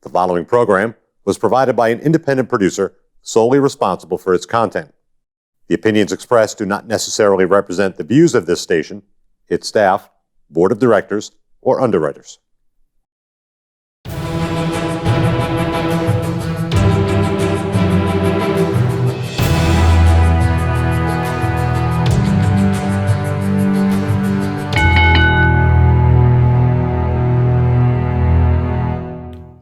The following program was provided by an independent producer solely responsible for its content. The opinions expressed do not necessarily represent the views of this station, its staff, board of directors, or underwriters.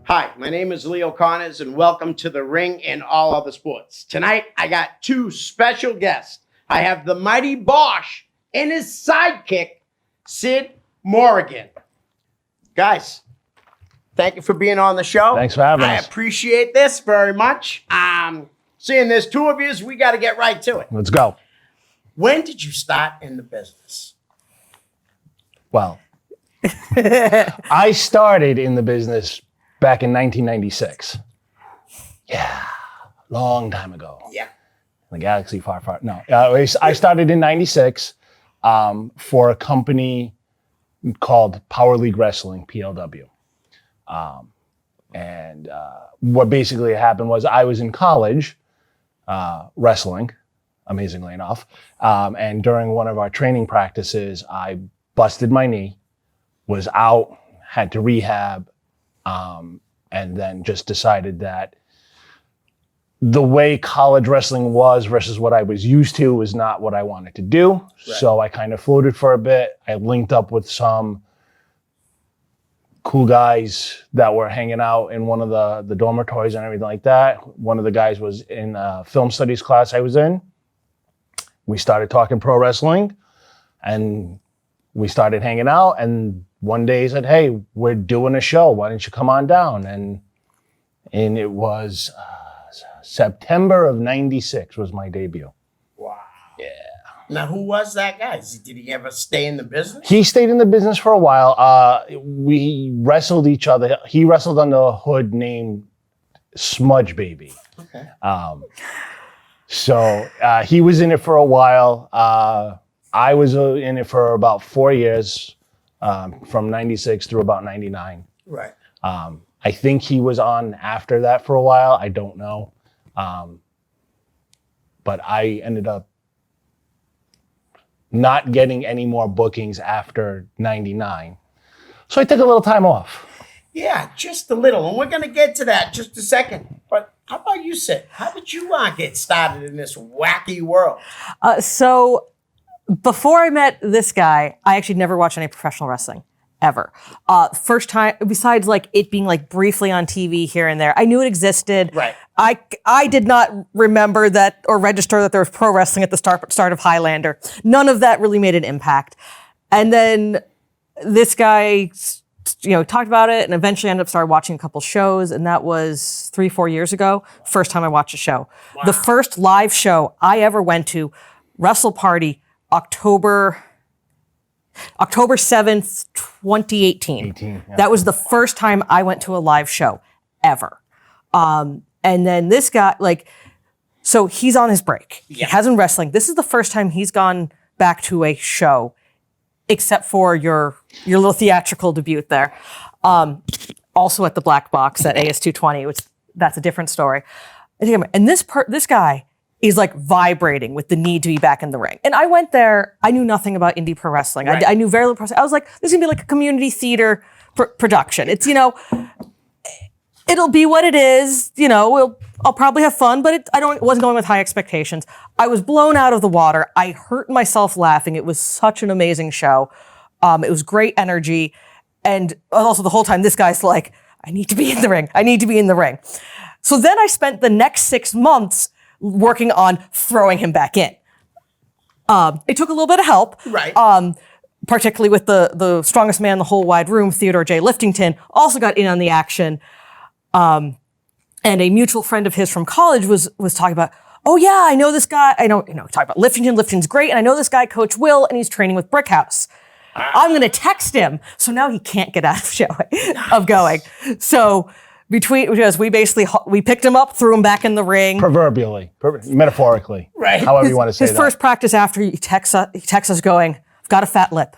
Hi, my name is Leo Connors, and welcome to The Ring and All Other Sports. Tonight, I got two special guests. I have the mighty Bosch and his sidekick, Sid Morrigan. Guys, thank you for being on the show. Thanks for having us. I appreciate this very much. Seeing there's two of yous, we got to get right to it. Let's go. When did you start in the business? Well, I started in the business back in 1996. Yeah, long time ago. Yeah. In the galaxy far, far. No, I started in 96 for a company called Power League Wrestling, PLW. And what basically happened was I was in college wrestling, amazingly enough. And during one of our training practices, I busted my knee, was out, had to rehab, and then just decided that the way college wrestling was versus what I was used to was not what I wanted to do. Right. So I kind of floated for a bit. I linked up with some cool guys that were hanging out in one of the dormitories and everything like that. One of the guys was in a film studies class I was in. We started talking pro wrestling and we started hanging out, and one day he said, "Hey, we're doing a show. Why don't you come on down?" And it was September of 96 was my debut. Wow. Yeah. Now, who was that guy? Did he ever stay in the business? He stayed in the business for a while. We wrestled each other. He wrestled under a hood named Smudge Baby. Okay. So he was in it for a while. I was in it for about 4 years, from 96 through about 99. Right. I think he was on after that for a while. I don't know. But I ended up not getting any more bookings after 99. So I took a little time off. Yeah, just a little. And we're going to get to that in just a second. But how about you, Sid? How did you get started in this wacky world? So before I met this guy, I actually never watched any professional wrestling, ever. First time, besides like it being like briefly on TV here and there, I knew it existed. Right. I did not remember that or register that there was pro wrestling at the start of Highlander. None of that really made an impact. And then this guy, talked about it and eventually ended up started watching a couple shows, and that was 3-4 years ago. First time I watched a show. Wow. The first live show I ever went to, Wrestle Party, October 7th, 2018. Yeah. That was the first time I went to a live show ever. And then this guy, so he's on his break. Yeah. He hasn't wrestling. This is the first time he's gone back to a show, except for your little theatrical debut there. Also at the Black Box at AS220, that's a different story. And this guy is like vibrating with the need to be back in the ring. And I went there, I knew nothing about indie pro wrestling. Right. I knew very little pro wrestling. I was like, this is gonna be like a community theater production. It's, it'll be what it is, I'll probably have fun, but it wasn't going with high expectations. I was blown out of the water. I hurt myself laughing. It was such an amazing show. It was great energy. And also the whole time, this guy's like, I need to be in the ring. I need to be in the ring. So then I spent the next 6 months working on throwing him back in. It took a little bit of help. Right. Particularly with the strongest man in the whole wide room, Theodore J. Liftington, also got in on the action. And a mutual friend of his from college was talking about, oh yeah, I know this guy. Talking about Liftington. Liftington's great. And I know this guy, Coach Will, and he's training with Brickhouse. I'm going to text him. So now he can't get out of going. So because we picked him up, threw him back in the ring. Proverbially, metaphorically. Right. However you want to say that. His first practice after he texts us going, I've got a fat lip.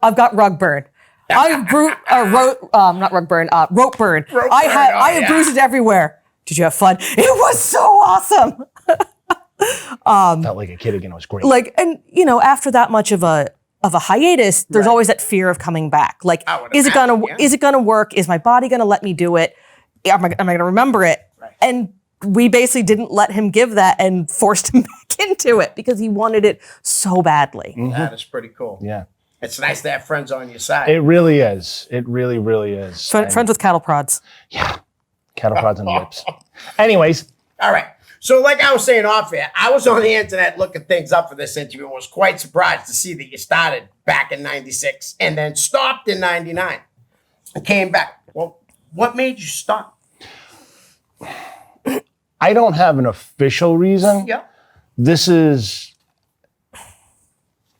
I've got rug burn. rope burn. Rope burn, I had bruises everywhere. Did you have fun? It was so awesome. Felt like a kid again. It was great. Like, and after that much of a hiatus, there's always that fear of coming back. Like, is it gonna work? Is my body gonna let me do it? Am I gonna remember it? Right. And we basically didn't let him give that and forced him back into it because he wanted it so badly. Mm-hmm. That is pretty cool. Yeah. It's nice to have friends on your side. It really is. It really, really is. Friends with cattle prods. Yeah. Cattle prods and whips. Anyways. All right. So like I was saying off air, I was on the internet looking things up for this interview and was quite surprised to see that you started back in 96 and then stopped in 99 and came back. Well, what made you stop? I don't have an official reason. Yeah. This is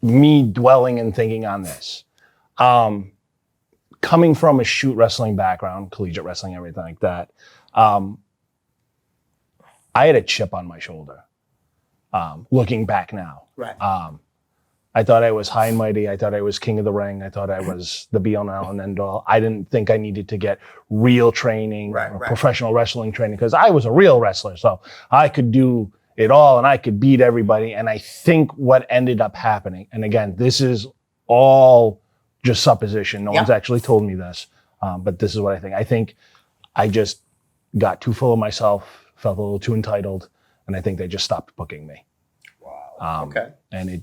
me dwelling and thinking on this. Coming from a shoot wrestling background, collegiate wrestling, everything like that, I had a chip on my shoulder. Looking back now. Right. I thought I was high and mighty. I thought I was king of the ring. I thought I was the be all and end all. I didn't think I needed to get real training or professional wrestling training because I was a real wrestler. So I could do it all and I could beat everybody. And I think what ended up happening, and again, this is all just supposition. No one's actually told me this, but this is what I think. I think I just got too full of myself, felt a little too entitled, and I think they just stopped booking me. Okay. And it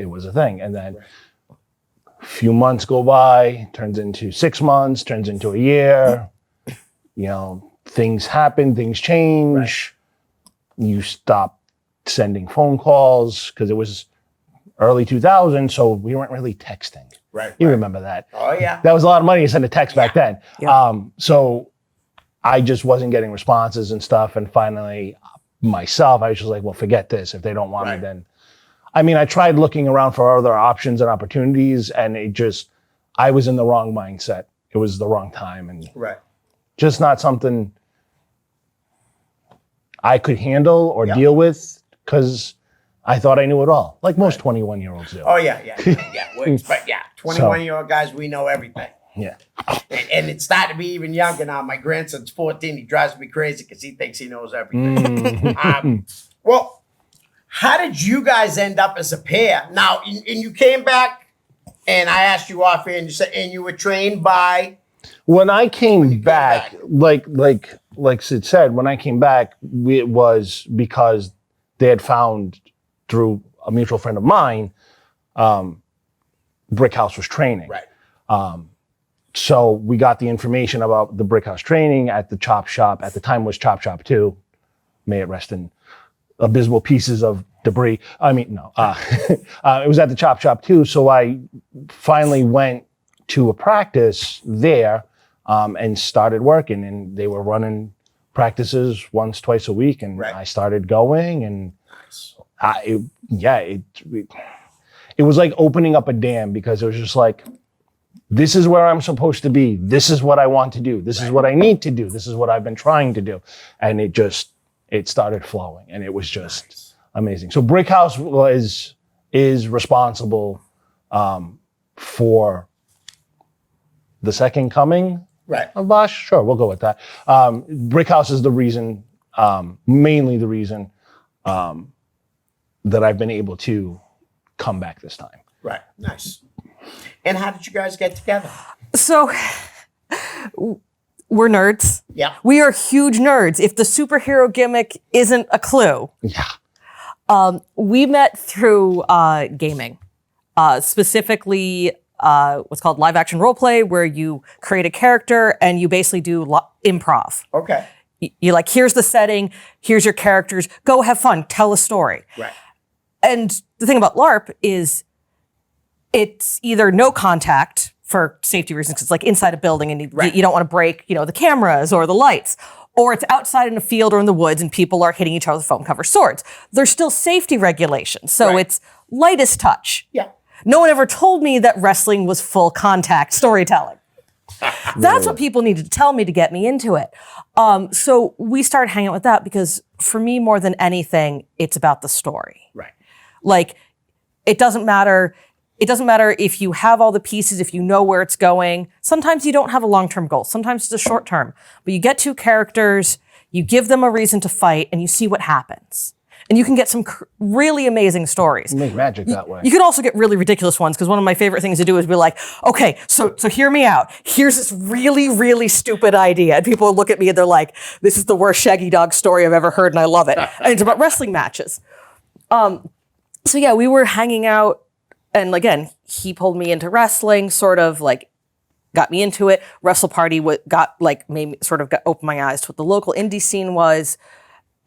was a thing. And then a few months go by, turns into 6 months, turns into a year. Things happen, things change. Right. You stop sending phone calls because it was early 2000, so we weren't really texting. Right. You remember that. Oh, yeah. That was a lot of money to send a text back then. Yeah. So I just wasn't getting responses and stuff. And finally, myself, I was just like, well, forget this. If they don't want me, then... I tried looking around for other options and opportunities, and I was in the wrong mindset. It was the wrong time, and just not something I could handle or deal with because I thought I knew it all, like most 21-year-olds do. Oh, yeah. But 21-year-old guys, we know everything. Yeah. And it's starting to be even younger now. My grandson's 14. He drives me crazy because he thinks he knows everything. Well, how did you guys end up as a pair? Now, and you came back, and I asked you off here, and you said, and you were trained by... When I came back, like Sid said, when I came back, it was because they had found, through a mutual friend of mine, Brick House was training. Right. So we got the information about the Brick House training at the Chop Shop. At the time was Chop Shop 2. May it rest in abysmal pieces of debris. It was at the Chop Shop 2. So I finally went to a practice there and started working. And they were running practices once, twice a week. And I started going. And it was like opening up a dam because it was just like, this is where I'm supposed to be. This is what I want to do. This is what I need to do. This is what I've been trying to do. And it started flowing, and it was just amazing. So Brick House is responsible for the second coming of Bosch. Sure, we'll go with that. Brick House is the reason, mainly the reason that I've been able to come back this time. Right. Nice. And how did you guys get together? So we're nerds. Yeah. We are huge nerds. If the superhero gimmick isn't a clue. Yeah. We met through gaming, specifically what's called live action role play, where you create a character and you basically do improv. Okay. You're like, here's the setting, here's your characters, go have fun, tell a story. Right. And the thing about LARP is it's either no contact for safety reasons, because it's like inside a building and you don't want to break, the cameras or the lights, or it's outside in a field or in the woods and people are hitting each other with foam cover swords. There's still safety regulations. So it's lightest touch. Yeah. No one ever told me that wrestling was full contact storytelling. That's what people needed to tell me to get me into it. So we started hanging out with that because for me, more than anything, it's about the story. Right. Like, it doesn't matter it doesn't matter if you have all the pieces, if you know where it's going. Sometimes you don't have a long-term goal. Sometimes it's a short-term. But you get two characters, you give them a reason to fight, and you see what happens. And you can get some really amazing stories. You make magic that way. You can also get really ridiculous ones, because one of my favorite things to do is be like, okay, so hear me out. Here's this really, really stupid idea. And people look at me and they're like, this is the worst Shaggy Dog story I've ever heard, and I love it. And it's about wrestling matches. So yeah, we were hanging out, and again, he pulled me into wrestling, sort of like got me into it. Wrestle Party made me sort of opened my eyes to what the local indie scene was.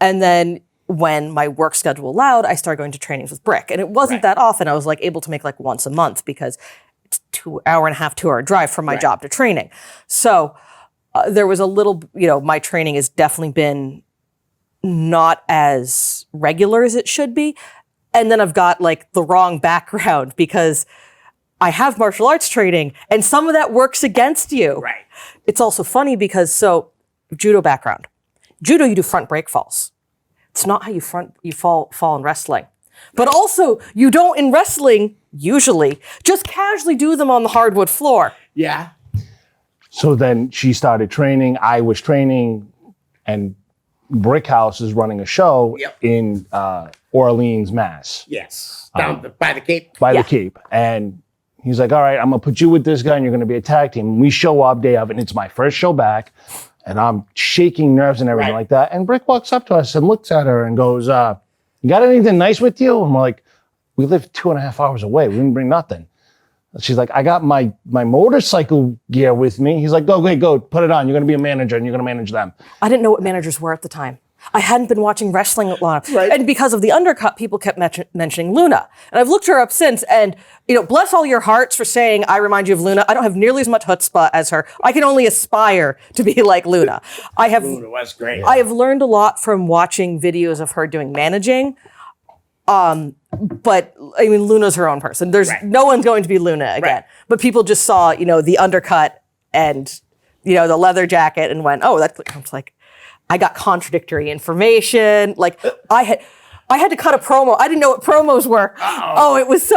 And then when my work schedule allowed, I started going to trainings with Brick. And it wasn't that often. I was like able to make like once a month, because it's 2 hour drive from my job to training. So there was a little, my training has definitely been not as regular as it should be. And then I've got like the wrong background, because I have martial arts training and some of that works against you. Right. It's also funny because, judo background. Judo, you do front break falls. It's not how you fall in wrestling. But also, you don't in wrestling, usually, just casually do them on the hardwood floor. Yeah. So then she started training, I was training, and Brick House is running a show in Orleans, Mass. Yes. Down by the Cape. By the Cape. And he's like, all right, I'm going to put you with this guy and you're going to be a tag team. And we show up day of, and it's my first show back. And I'm shaking nerves and everything like that. And Brick walks up to us and looks at her and goes, you got anything nice with you? And we're like, we live 2.5 hours away. We didn't bring nothing. She's like, I got my motorcycle gear with me. He's like, go, put it on. You're going to be a manager and you're going to manage them. I didn't know what managers were at the time. I hadn't been watching wrestling a lot. Right. And because of the undercut, people kept mentioning Luna. And I've looked her up since, and, bless all your hearts for saying, I remind you of Luna. I don't have nearly as much chutzpah as her. I can only aspire to be like Luna. Luna was great. I have learned a lot from watching videos of her doing managing. But I mean, Luna's her own person. There's no one's going to be Luna again. Right. But people just saw, the undercut and, the leather jacket and went, oh, I was like, I got contradictory information. Like I had to cut a promo. I didn't know what promos were. Oh, it was so,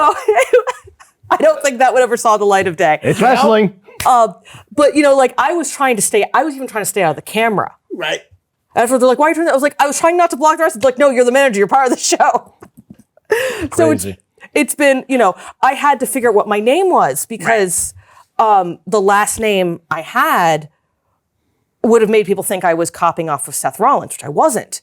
I don't think that would ever saw the light of day. It's wrestling. But I was even trying to stay out of the camera. Right. After they're like, why are you doing that? I was like, I was trying not to block the rest. They're like, no, you're the manager. You're part of the show. So it's been, I had to figure out what my name was, because the last name I had would have made people think I was copying off of Seth Rollins, which I wasn't.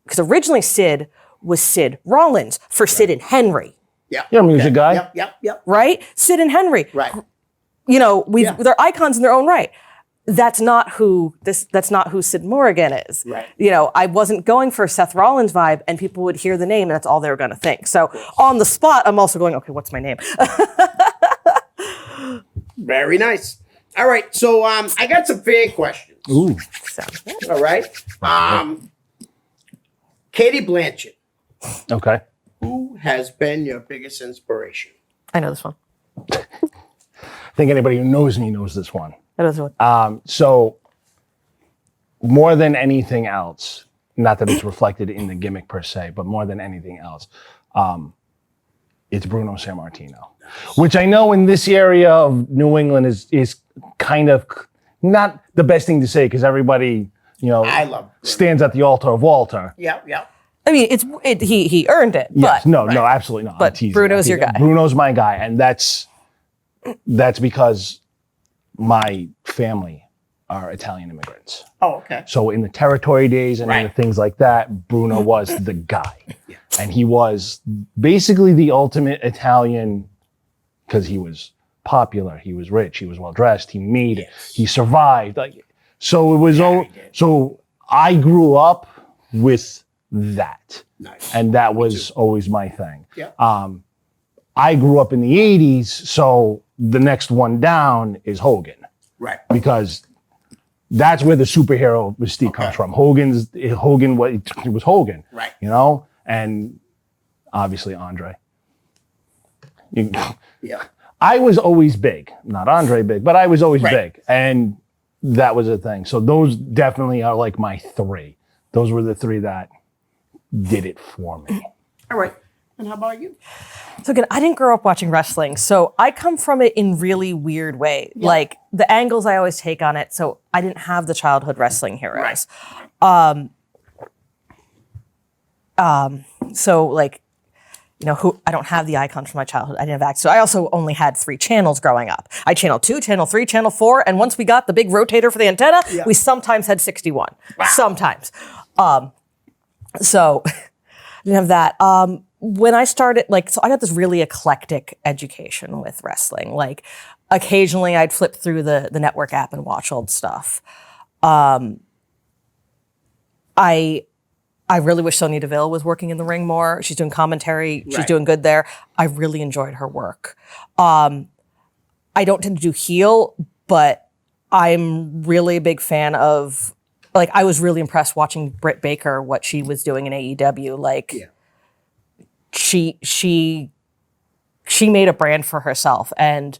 Because originally Sid was Sid Rollins for Sid and Henry. Yeah. You're a music guy. Yep. Right? Sid and Henry. Right. They're icons in their own right. That's not who Sid Morrigan is. Right. I wasn't going for a Seth Rollins vibe, and people would hear the name and that's all they were going to think. So on the spot, I'm also going, okay, what's my name? Very nice. All right. So I got some fan questions. Ooh. Sounds good. All right. Katie Blanchett, Okay. who has been your biggest inspiration? I know this one. I think anybody who knows me knows this one. I know this one. So more than anything else, not that it's reflected in the gimmick per se, but more than anything else, it's Bruno Sammartino, which I know in this area of New England is kind of not the best thing to say, because everybody, I love stands at the altar of Walter. Yep. I mean, he earned it. Yes, but, no, absolutely not. But Bruno's your guy. Bruno's my guy, and that's because my family are Italian immigrants. Oh, okay. So in the territory days and in the things like that, Bruno was the guy. Yeah. And he was basically the ultimate Italian, because he was popular, he was rich, he was well dressed, he made it, he survived. So it was so I grew up with that. Nice. And that was always my thing. Yeah. I grew up in the 80s, so the next one down is Hogan. Right. Because that's where the superhero mystique comes from. Hogan was Hogan. Right. And obviously Andre. Yeah. I was always big. Not Andre big, but I was always big. And that was a thing. So those definitely are like my three. Those were the three that did it for me. All right. And how about you? So again, I didn't grow up watching wrestling, so I come from it in really weird way. Like the angles I always take on it. So I didn't have the childhood wrestling heroes. So like, you know, who I don't have the icons from my childhood. I didn't have access. So I also only had 3 channels growing up. I channel 2, channel 3, channel 4, and once we got the big rotator for the antenna, we sometimes had 61. Wow. Sometimes. So I didn't have that. When I started, like, so I got this really eclectic education with wrestling. Like, occasionally I'd flip through the network app and watch old stuff. I really wish Sonya Deville was working in the ring more. She's doing commentary. She's doing good there. I really enjoyed her work. I don't tend to do heel, but I'm really a big fan of, like, I was really impressed watching Britt Baker, what she was doing in AEW. Like, she made a brand for herself. And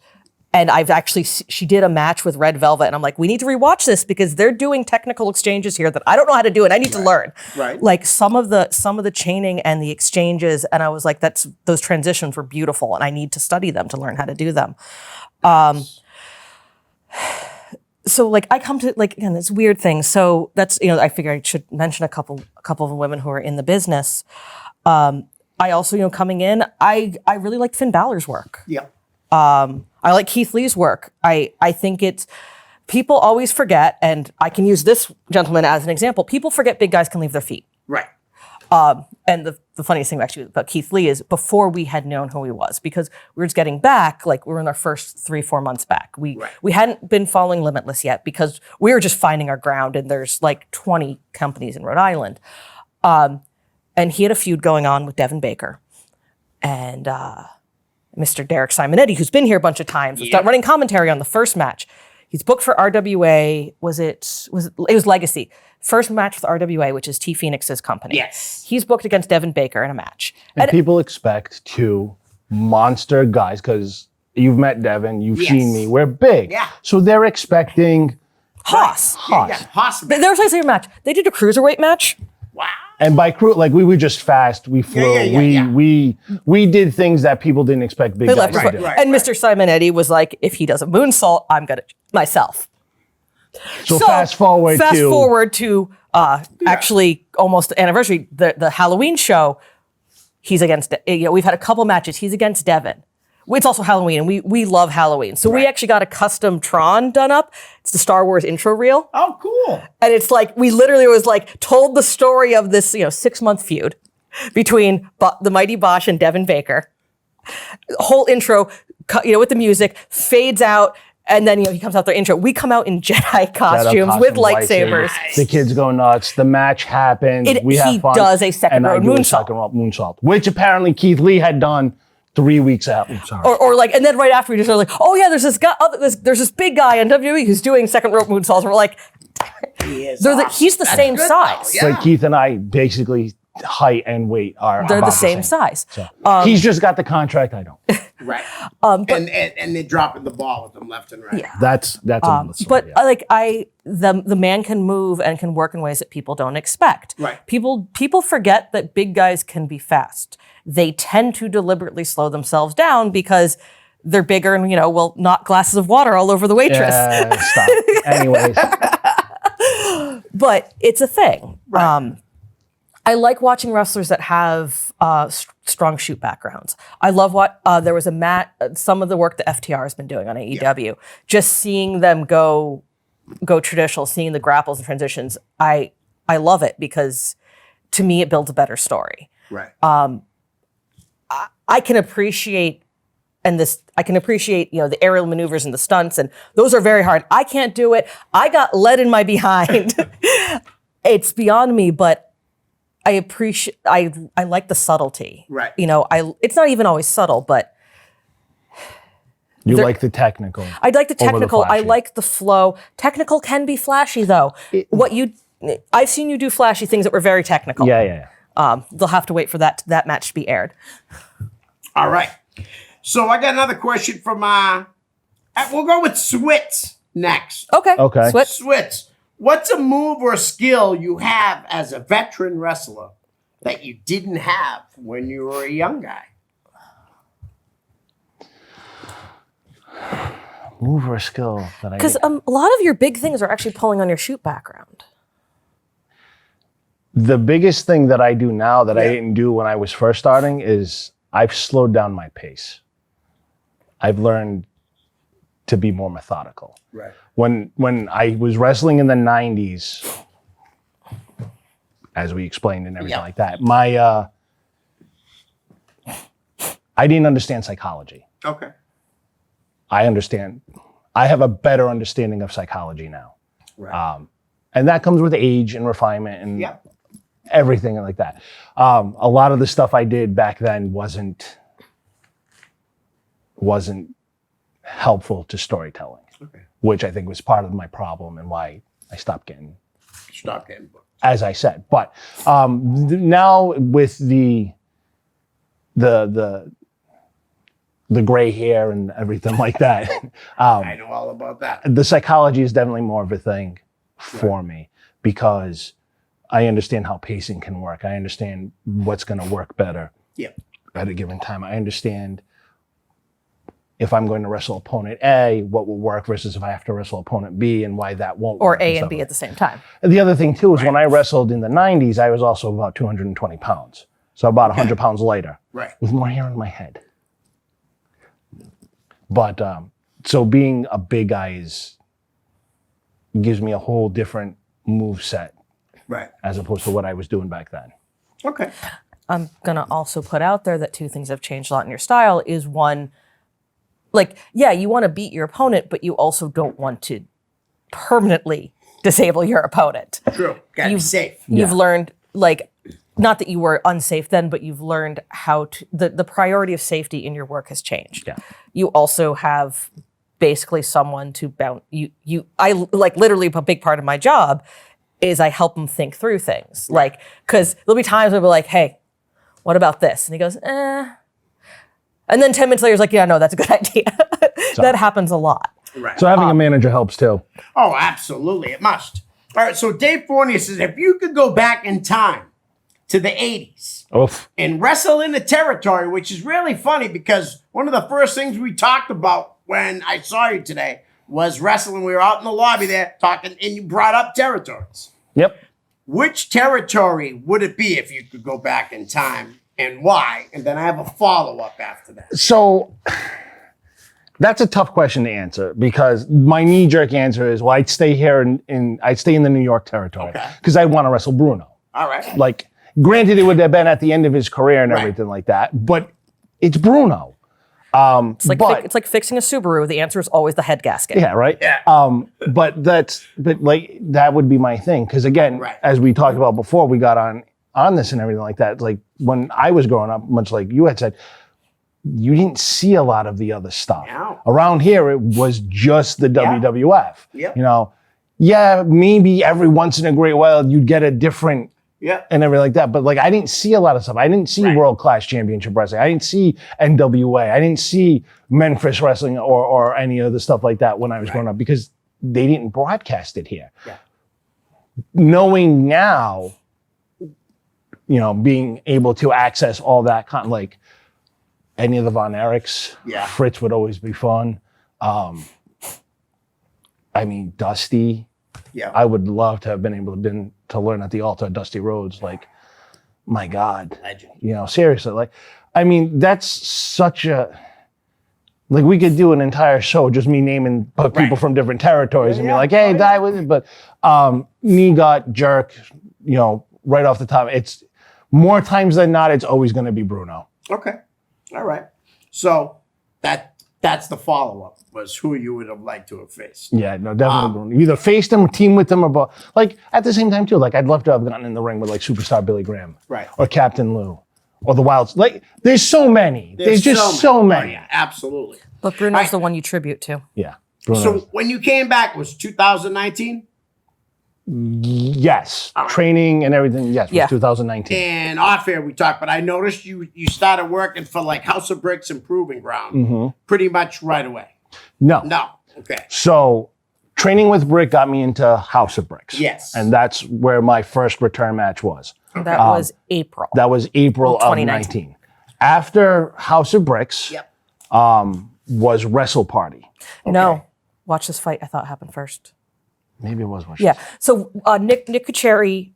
I've actually, she did a match with Red Velvet, and I'm like, we need to rewatch this because they're doing technical exchanges here that I don't know how to do, and I need to learn. Right. Like some of the chaining and the exchanges, and I was like, those transitions were beautiful, and I need to study them to learn how to do them. So like I come to, like, again, this weird thing. So that's, you know, I figure I should mention a couple of women who are in the business. I also, you know, coming in, I really liked Finn Balor's work. Yeah. I like Keith Lee's work. I think it's, people always forget, and I can use this gentleman as an example. People forget big guys can leave their feet. Right. And the funniest thing actually about Keith Lee is before we had known who he was, because we were just getting back, like we were in our first 3-4 months back. We hadn't been following Limitless yet because we were just finding our ground, and there's like 20 companies in Rhode Island. And he had a feud going on with Devin Baker. And Mr. Derek Simonetti, who's been here a bunch of times, was running commentary on the first match. He's booked for RWA. It was Legacy. First match with RWA, which is T Phoenix's company. Yes. He's booked against Devin Baker in a match. And people expect 2 monster guys, because you've met Devin, you've seen me, we're big. Yeah. So they're expecting Haas. Haas. They were saying a match. They did a cruiserweight match. Wow. And by crew, like we were just fast, we flew, we did things that people didn't expect big guys to do. And Mr. Simonetti was like, if he does a moonsault, I'm gonna myself. So fast forward to actually almost the anniversary, the Halloween show. He's against, you know, we've had a couple matches. He's against Devin. It's also Halloween, and we love Halloween. So we actually got a custom Tron done up. It's the Star Wars intro reel. Oh, cool. And it's like, we literally was like, told the story of this, you know, 6-month feud between the mighty Bosch and Devin Baker. Whole intro, you know, with the music, fades out, and then, you know, he comes out their intro. We come out in Jedi costumes with lightsabers. The kids go nuts. The match happens. We have fun. He does a second road moonsault, which apparently Keith Lee had done 3 weeks out. Or like, and then right after we just are like, oh yeah, there's this guy, there's this big guy on WWE who's doing second rope moonsaults. We're like, he's the same size. Yeah. Like Keith and I, basically height and weight are they're the same size. So, he's just got the contract. I don't. Right. And they're dropping the ball with them left and right. Yeah. That's another story, but like the man can move and can work in ways that people don't expect. Right. People forget that big guys can be fast. They tend to deliberately slow themselves down because they're bigger and, you know, will knock glasses of water all over the waitress. Stop. Anyways. But it's a thing. Right. I like watching wrestlers that have strong shoot backgrounds. I love there was some of the work that FTR has been doing on AEW. Yeah. Just seeing them go traditional, seeing the grapples and transitions. I love it because to me it builds a better story. Right. I can appreciate you know, the aerial maneuvers and the stunts, and those are very hard. I can't do it. I got lead in my behind. It's beyond me, but I appreciate, I like the subtlety. Right. You know, it's not even always subtle, but you like the technical. I like the technical. I like the flow. Technical can be flashy though. I've seen you do flashy things that were very technical. Yeah. They'll have to wait for that match to be aired. All right. So I got another question from we'll go with Switz next. Okay. Switz. What's a move or skill you have as a veteran wrestler that you didn't have when you were a young guy? Move or skill that I Because a lot of your big things are actually pulling on your shoot background. The biggest thing that I do now that I Yeah. didn't do when I was first starting is I've slowed down my pace. I've learned to be more methodical. Right. When I was wrestling in the 90s, as we explained and everything Yeah. like that, I didn't understand psychology. Okay. I have a better understanding of psychology now. Right. And that comes with age and refinement and Yep. everything like that. A lot of the stuff I did back then wasn't helpful to storytelling, Okay. which I think was part of my problem and why I stopped getting, Stop getting booked. as I said. But now with the gray hair and everything like that, I know all about that. the psychology is definitely more of a thing for me because I understand how pacing can work. I understand what's going to work better Yep. at a given time. I understand if I'm going to wrestle opponent A, what will work versus if I have to wrestle opponent B and why that won't Or work. A and stuff B like at the same time. that. The other thing too is when I wrestled in the 90s, I was also about 220 pounds. So about 100 pounds lighter Right. with more hair on my head. But so being a big guy gives me a whole different move set Right. as opposed to what I was doing back then. Okay. I'm going to also put out there that two things have changed a lot in your style is one, like, yeah, you want to beat your opponent, but you also don't want to permanently disable your opponent. True. Gotta be safe. You've learned, like, not that you were unsafe then, but you've learned how to, the priority of safety in your work has changed. Yeah. You also have basically someone to bounce, I like literally a big part of my job is I help them think through things. Like, cause there'll be times where we're like, hey, what about this? And he goes, eh. And then 10 minutes later, he's like, yeah, no, that's a good idea. That happens a lot. Right. So having a manager helps too. Oh, absolutely. It must. All right. So Dave Fournier says, if you could go back in time to the 80s Oof. and wrestle in the territory, which is really funny because one of the first things we talked about when I saw you today was wrestling. We were out in the lobby there talking, and you brought up territories. Yep. Which territory would it be if you could go back in time and why? And then I have a follow-up after that. So that's a tough question to answer because my knee-jerk answer is, well, I'd stay here I'd stay in the New York territory Okay. because I'd want to wrestle Bruno. All right. Like, granted, it would have been at the end of his career and Right. everything like that, but it's Bruno. It's like, But- it's like fixing a Subaru. The answer is always the head gasket. Yeah, right. Yeah. But like that would be my thing because again, Right. as we talked about before, we got on this and everything like that. Like when I was growing up, much like you had said, you didn't see a lot of the other stuff No. around here. It was just the WWF. Yep. You know, yeah, maybe every once in a great while you'd get a different. Yeah. And everything like that. But like, I didn't see a lot of stuff. I didn't see Right. world-class championship wrestling. I didn't see NWA. I didn't see Memphis wrestling or any of the stuff like that when I was growing up because they didn't broadcast it here. Yeah. Knowing now, being able to access all that like any of the Von Erichs, Yeah. Fritz would always be fun. Dusty. Yeah. I would love to have been able to learn at the altar of Dusty Rhodes. Like, my God, Legend. seriously. Like, that's such a, like we could do an entire show just me naming people Right. from different territories and be Yeah, like, hey, oh, yeah. die with it. But knee got jerk, right off the top. It's more times than not, it's always going to be Bruno. Okay. All right. So that's the follow-up was who you would have liked to have faced. Yeah, no, definitely Bruno. Either faced him, team with him, or like at the same time too. Like I'd love to have gotten in the ring with like superstar Billy Graham, Right. or Captain Lou, or the Wilds. Like there's so many. There's just so many. Oh, yeah, absolutely. But Bruno's Right. the one you tribute to. Yeah. Bruno. So when you came back was 2019? Yes, All right. training and everything. Yes, Yeah. was 2019. And off air we talked, but I noticed you started working for like House of Bricks and Proving Ground pretty much right away. No. No. Okay. So training with Brick got me into House of Bricks. Yes. And that's where my first return match was. That was April. That was April of 2019. 19. After House of Bricks Yep. was Wrestle Party. No, Watch This Fight, I thought happened first. Maybe it was Watch Yeah. This Fight. So Nick Kucheri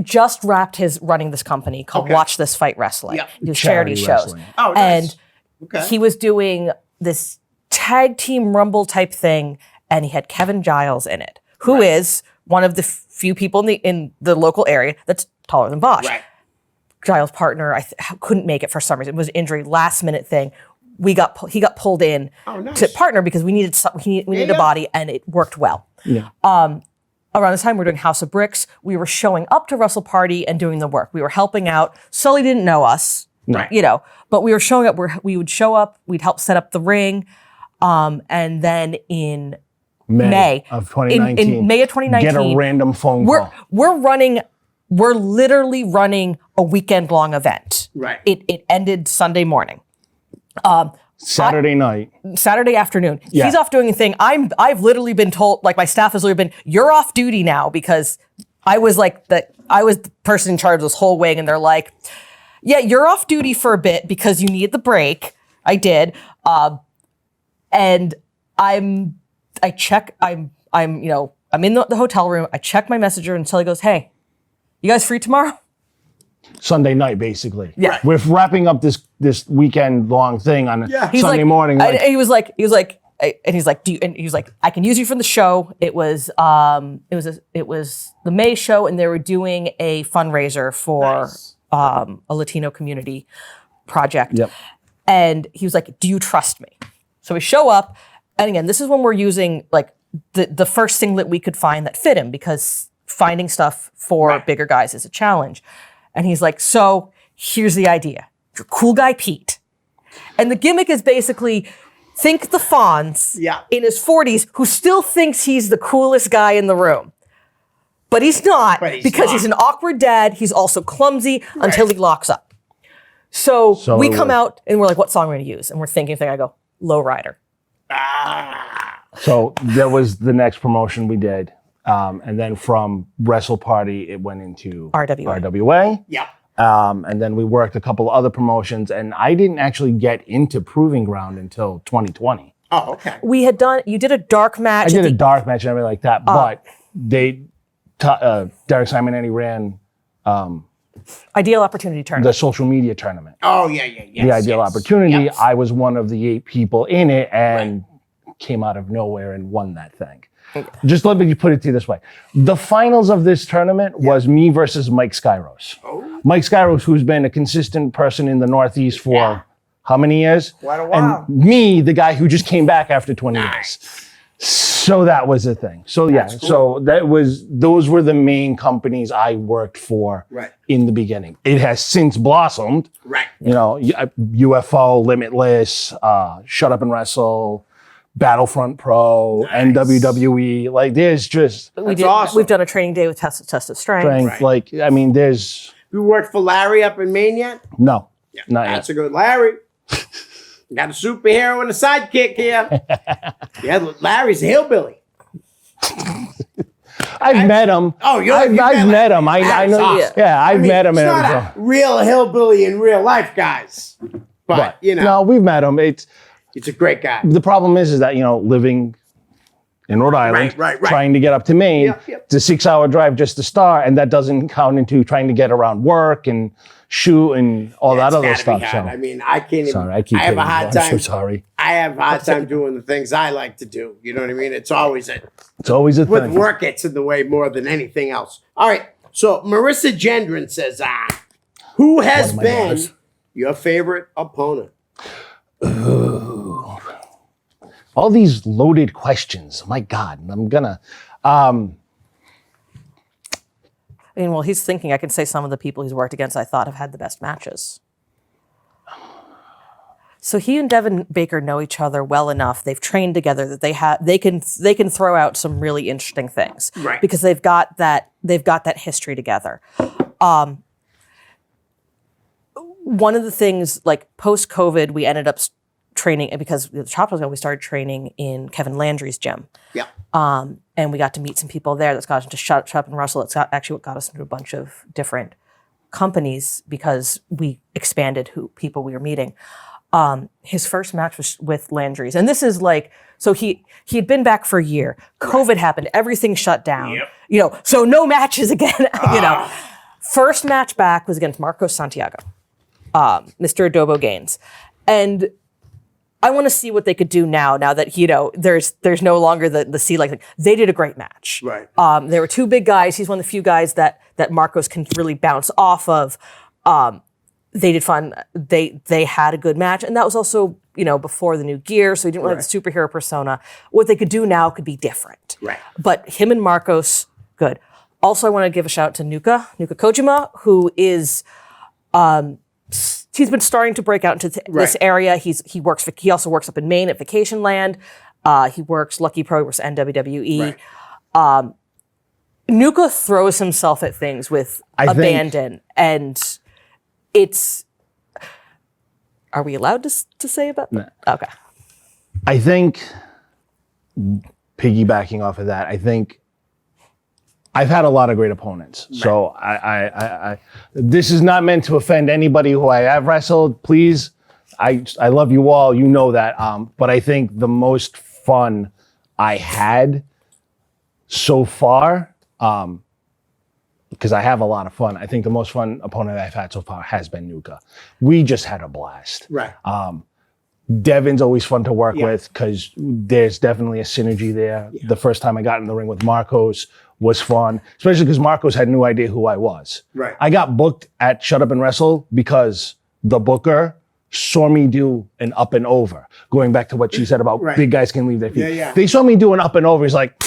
just wrapped his running this company called Okay. Watch This Fight Wrestling. Yep. He was charity shows. wrestling. Oh, And nice. Okay. he was doing this tag team rumble type thing, and he had Kevin Giles in it, who is one of the few people in the local area that's taller than Bosch. Right. Giles' partner couldn't make it for some reason. It was an injury, last minute thing. He got pulled in to partner because we needed we needed a body, and it worked well. Yeah. Around this time, we were doing House of Bricks. We were showing up to Wrestle Party and doing the work. We were helping out. Sully didn't know us, Right. but we were showing up. We would show up. We'd help set up the ring, and then in May of 2019. in May of 2019, Get a random phone call. we're literally running a weekend long event. Right. It ended Sunday morning. Saturday night. Saturday afternoon. Yeah. He's off doing a thing. I've literally been told, like my staff has literally been, you're off duty now, because I was the person in charge of this whole wing, and they're like, yeah, you're off duty for a bit because you need the break. I did. And I'm in the hotel room. I check my messenger until he goes, hey, you guys free tomorrow? Sunday night, basically. Yeah. We're wrapping up this weekend long thing on He's Sunday like, morning. and he was like, I can use you from the show. It was the May show, and they were doing a fundraiser for a Latino community project. Yep. And he was like, do you trust me? So we show up, and again, this is when we're using like the first singlet we could find that fit him, because finding stuff for bigger guys is a challenge. And he's like, so here's the idea. You're cool guy Pete. And the gimmick is basically, think the Fonz in his 40s who still thinks he's the coolest guy in the room. But he's not, because he's an awkward dad. He's also clumsy until he locks up. So we come out and we're like, what song are we going to use? And we're thinking, I go, Lowrider. So that was the next promotion we did. And then from Wrestle Party, it went into RWA. Yeah. And then we worked a couple other promotions, and I didn't actually get into Proving Ground until 2020. Oh, okay. You did a dark match. I did a dark match and everything like that, but Derek Simonetti ran Ideal Opportunity Tournament. the social media tournament. Oh, yeah. The Ideal Opportunity. Yes. I was one of the 8 people in it and came out of nowhere and won that thing. Just let me put it to you this way. The finals of this tournament was me versus Mike Skyros. Oh. Mike Skyros, who's been a consistent person in the Northeast for how many years? Quite a while. And me, the guy who just came back after 20 years. So that was a thing. So so those were the main companies I worked for in the beginning. It has since blossomed. Right. UFO, Limitless, Shut Up and Wrestle, Battlefront Pro, and WWE. Like there's just awesome. We've done a training day with Test of Strength. strength. Like I mean, there's You worked for Larry up in Maine yet? no, not That's yet. a good Larry. Got a superhero and a sidekick here. Larry's a hillbilly. I've met him. Oh, I've met him. I know. awesome. Yeah, I've met him. He's And not a real hillbilly in real life, guys. But no, we've met him. it's a great guy. The problem is that living in Rhode Island, Right. trying to get up to Maine, it's a 6-hour drive just to start, and that doesn't count into trying to get around work and shoot and all that other stuff. So. I mean, I can't even. Sorry, I keep. I have a hard I'm time. so sorry. I have a hard time doing the things I like to do. You know what I mean? It's always It's always a with thing. work gets in the way more than anything else. All right. So Marissa Gendron says, who has One of my been daughters. your favorite opponent? Ooh. All these loaded questions. My God, I'm gonna. He's thinking I can say some of the people he's worked against I thought have had the best matches. So he and Devin Baker know each other well enough. They've trained together that they can throw out some really interesting things, Right. Because they've got that history together. One of the things, like post-COVID, we ended up training because the Chop was going. We started training in Kevin Landry's gym. Yeah. And and we got to meet some people there. That's got us into Shut Up and Wrestle. It's actually what got us into a bunch of different companies because we expanded who people we were meeting. His first match was with Landry's, and this is like, so he had been back for a year. COVID happened, everything shut down. Yep. So no matches again. First match back was against Marcos Santiago, Mr. Adobo Gaines, and I want to see what they could do now that there's no longer the C like they did a great match. Right. There were two big guys. He's one of the few guys that Marcos can really bounce off of. They did fun. They had a good match, and that was also before the new gear, so he didn't really have the superhero persona. What they could do now could be different. Right. But him and Marcos, good. Also, I want to give a shout out to Nuka Kojima, who is he's been starting to break out into this area. He also works up in Maine at Vacation Land. He works Lucky Pro, he works NWWE. Right. Nuka throws himself at things with abandon, and it's. Are we allowed to say about that? No. Okay. I think, piggybacking off of that, I think I've had a lot of great opponents. Right. So I this is not meant to offend anybody who I have wrestled. Please, I love you all. You know that. But I think the most fun I had so far, because I have a lot of fun. I think the most fun opponent I've had so far has been Nuka. We just had a blast. Right. Devin's always fun to work with because there's definitely a synergy there. Yeah. The first time I got in the ring with Marcos was fun, especially because Marcos had no idea who I was. Right. I got booked at Shut Up and Wrestle because the booker saw me do an up and over. Going back to what you said about big guys can leave their feet. Yeah. They saw me do an up and over. He's like,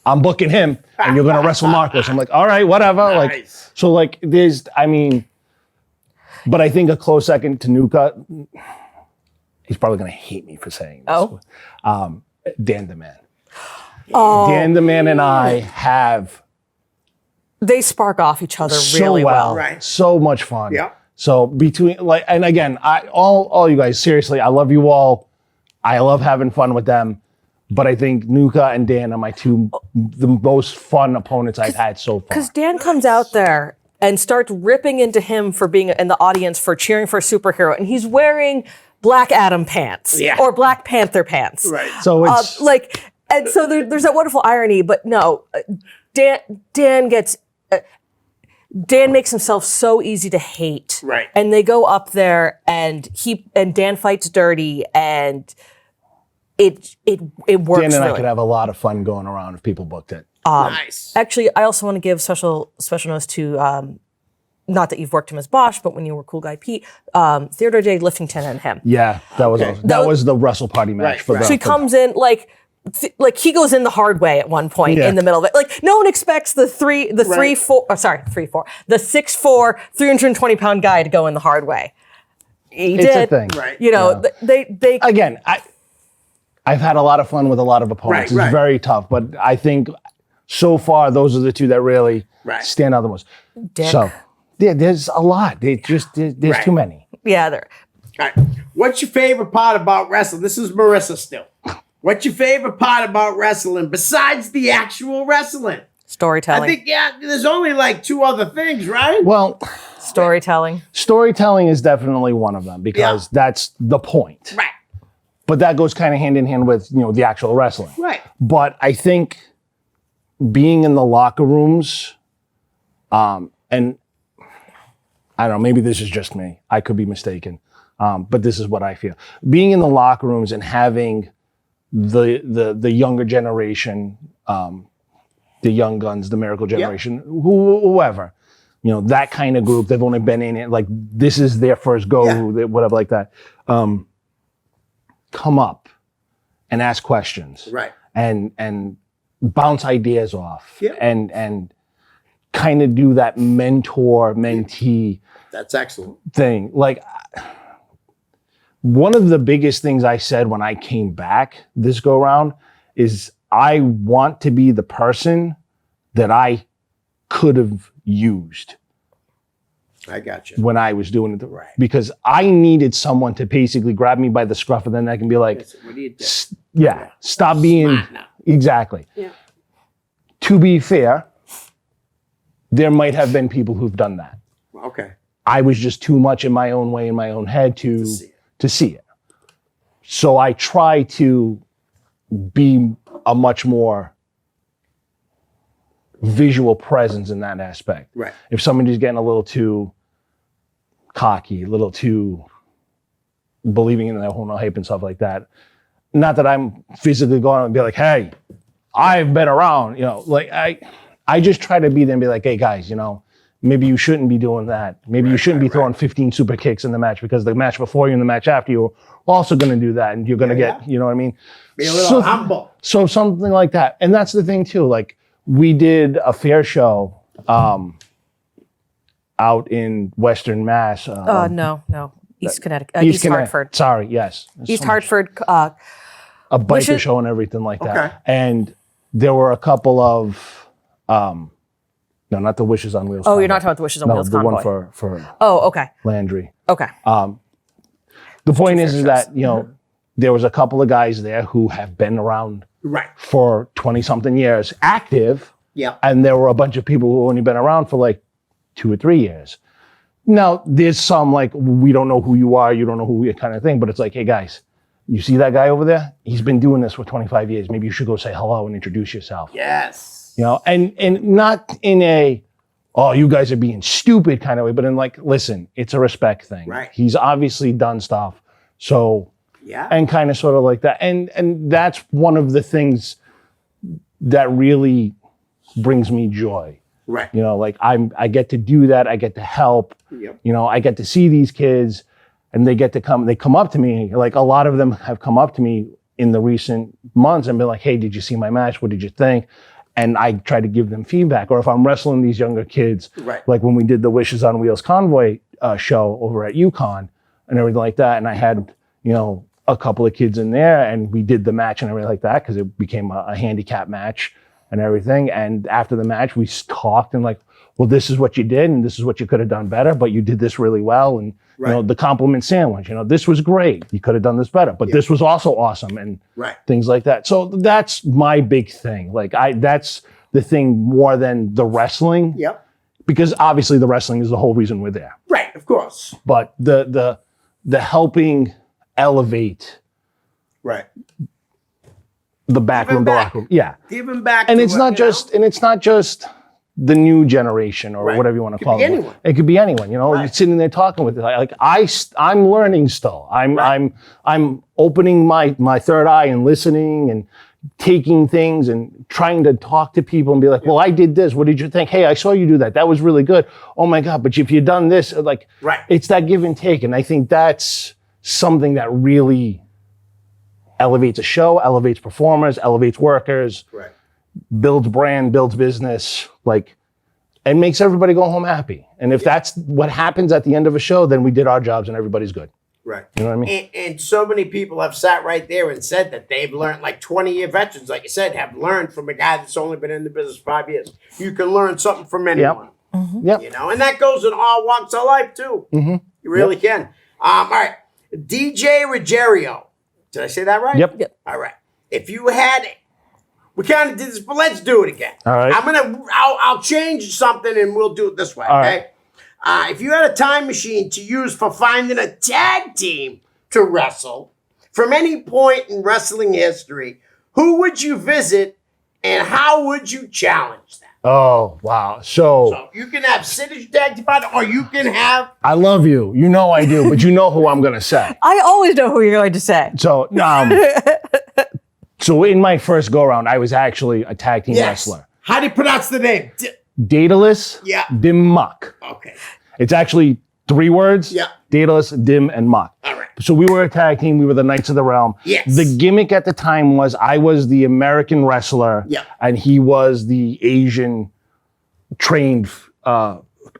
I'm booking him and you're going to wrestle Marcos. I'm like, all right, whatever. Nice. But I think a close second to Nuka, he's probably going to hate me for saying this. Dan the Man. Oh. Dan the Man and I have. They spark off each other so really well. Right. So much fun. Yeah. So and again, all you guys, seriously, I love you all. I love having fun with them. But I think Nuka and Dan are the most fun opponents I've had so far. Because Dan comes out there and starts ripping into him for being in the audience for cheering for a superhero, and he's wearing Black Adam pants or Black Panther pants. Right. So it's and so there's that wonderful irony. But no, Dan makes himself so easy to hate. Right. And they go up there, and Dan fights dirty, and it works. Dan and really. I could have a lot of fun going around if people booked it. Nice. Actually, I also want to give special notes to, not that you've worked him as Bosch, but when you were Cool Guy Pete, Theodore J. Liftington and him. Yeah, that was awesome. That was the Wrestle Party match. Right. So he comes in like he goes in the hard way at one point in the middle of it. Like no one expects the 6'4", 320-pound guy to go in the hard way. He did. It's a thing. Right. They again, I've had a lot of fun with a lot of opponents. It's very tough, but I think so far those are the two that really stand out the most. Dick. So there's a lot. There's too many. Yeah, there. All right. What's your favorite part about wrestling? This is Marissa still. What's your favorite part about wrestling besides the actual wrestling? Storytelling. I think, there's only like two other things, right? Well, storytelling is definitely one of them because that's the point. Right. But that goes kind of hand in hand with, the actual wrestling. Right. But I think being in the locker rooms, and I don't know, maybe this is just me. I could be mistaken. But this is what I feel. Being in the locker rooms and having the younger generation, the young guns, the miracle generation, whoever, that kind of group, they've only been in it, like this is their first go, whatever like that. Come up and ask questions. Right. And bounce ideas off. Yeah. And kind of do that mentor-mentee That's excellent. thing. Like, one of the biggest things I said when I came back this go round is I want to be the person that I could have used. I got you. When I was doing it, because I needed someone to basically grab me by the scruff of the neck and be like, What do you do? stop being, now. exactly. Yeah. to be fair, there might have been people who've done that. Okay. I was just too much in my own way, in my own head to see it. So I try to be a much more visual presence in that aspect. Right. If somebody's getting a little too cocky, a little too believing in their whole no hype and stuff like that, not that I'm physically going and be like, hey, I've been around, like I just try to be there and be like, hey guys, maybe you shouldn't be doing that. Maybe you shouldn't be throwing 15 super kicks in the match because the match before you and the match after you are also going to do that. And you're going to get, you know what I mean? Be a little humble. So something like that. And that's the thing too. Like we did a fair show out in Western Mass. No. East Connecticut. East Hartford. Sorry, yes. East Hartford. A biker show and everything like that. Okay. And there were a couple of, no, not the Wishes on Wheels. Oh, you're not talking about the Wishes on Wheels the convoy. one for Oh, okay. Landry. Okay. The point is that, there was a couple of guys there who have been around for 20 something years, active. Yeah. And there were a bunch of people who only been around for like 2 or 3 years. Now, there's some like, we don't know who you are, you don't know who we are kind of thing, but it's like, hey guys, you see that guy over there? He's been doing this for 25 years. Maybe you should go say hello and introduce yourself. Yes. And not in a, oh, you guys are being stupid kind of way, but in like, listen, it's a respect thing. Right. He's obviously done stuff. So, and kind of sort of like that. And that's one of the things that really brings me joy. Right. Like I get to do that. I get to help. Yep. I get to see these kids and they come up to me. Like a lot of them have come up to me in the recent months and been like, hey, did you see my match? What did you think? And I try to give them feedback. Or if I'm wrestling these younger kids, like when we did the Wishes on Wheels convoy show over at UConn and everything like that. And I had, a couple of kids in there and we did the match and everything like that because it became a handicap match and everything. And after the match, we talked and like, well, this is what you did and this is what you could have done better, but you did this really well. And, the compliment sandwich, this was great. You could have done this better, but this was also awesome and things like that. So that's my big thing. Like that's the thing more than the wrestling. Yep. Because obviously the wrestling is the whole reason we're there. Right, of course. But the helping elevate the back room, the locker room. Yeah. Giving back. And it's not just the new generation or whatever you want to call it. Anyone. It could be anyone, You're sitting there talking with it. Like I'm learning still. I'm opening my third eye and listening and taking things and trying to talk to people and be like, well, I did this. What did you think? Hey, I saw you do that. That was really good. Oh my God. But if you'd done this, it's that give and take. And I think that's something that really elevates a show, elevates performers, elevates workers, builds brand, builds business, and makes everybody go home happy. And if that's what happens at the end of a show, then we did our jobs and everybody's good. Right. You know what I mean? And so many people have sat right there and said that they've learned, like 20-year veterans, like you said, have learned from a guy that's only been in the business 5 years. You can learn something from anyone. Yep. And that goes in all walks of life too. You really can. All right. DJ Ruggiero. Did I say that right? Yep. All right. If you had, we kind of did this, but let's do it again. All right. I'll change something and we'll do it this way. All okay. Right. If you had a time machine to use for finding a tag team to wrestle from any point in wrestling history, who would you visit and how would you challenge them? Oh, wow. So you can have Sid tag team partner, or you can have. I love you. You know I do, but you know who I'm going to say. I always know who you're going to say. So, so in my first go around, I was actually a tag team wrestler. How do you pronounce the name? Daedalus, Dim Muck. Okay. It's actually 3 words. Yeah. Daedalus, Dim, and Muck. All right. So we were a tag team. We were the Knights of the Realm. Yes. The gimmick at the time was I was the American wrestler, and he was the Asian trained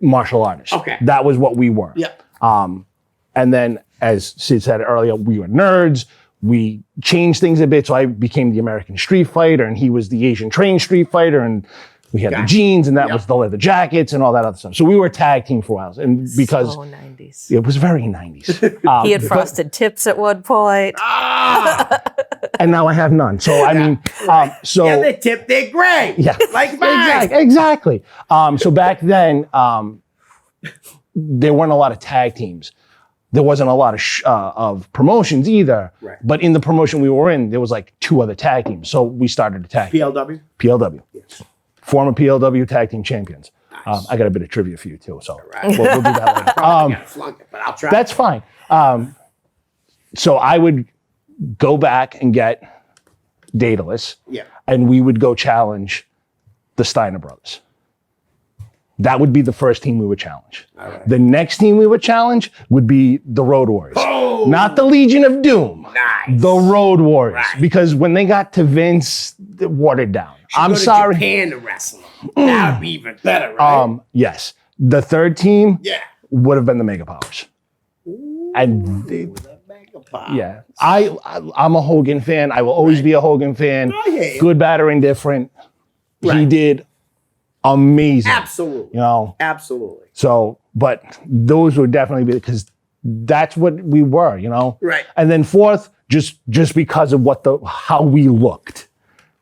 martial artist. Okay. That was what we were. Yep. And then, as Sid said earlier, we were nerds. We changed things a bit, so I became the American Street Fighter, and he was the Asian trained Street Fighter, and we had the jeans, and that was the leather jackets, and all that other stuff. So we were a tag team for a while, and because so 90s. it was very 90s. He had frosted tips at one point. and now I have none. So I mean, so Yeah, they tip their gray. Yeah, Like mine. exactly. So back then, there weren't a lot of tag teams. There wasn't a lot of promotions either. Right. But in the promotion we were in, there was like 2 other tag teams. So we started a tag team. PLW? PLW. Yes. Former PLW tag team champions. Nice. I got a bit of trivia for you too. So right. we'll do that later. Probably gotta flunk it, but I'll try. That's fine. So I would go back and get Daedalus, and we would go challenge the Steiner brothers. That would be the first team we would challenge. All right. The next team we would challenge would be the Road Warriors. Oh! Not the Legion of Doom. Nice. The Road Warriors. Right. Because when they got to Vince, they watered down. I'm Go to sorry. Japan to wrestle them. That would be even better, right? Yes. The third team Yeah. would have been the Mega Powers. And They were the Mega Power. yeah, I'm a Hogan fan. I will always be a Hogan fan. I hear you. Good, bad, or indifferent. He Right. did amazing. Absolutely. You know, Absolutely. so, but those would definitely be, because that's what we were, you know? Right. And then fourth, just because of how we looked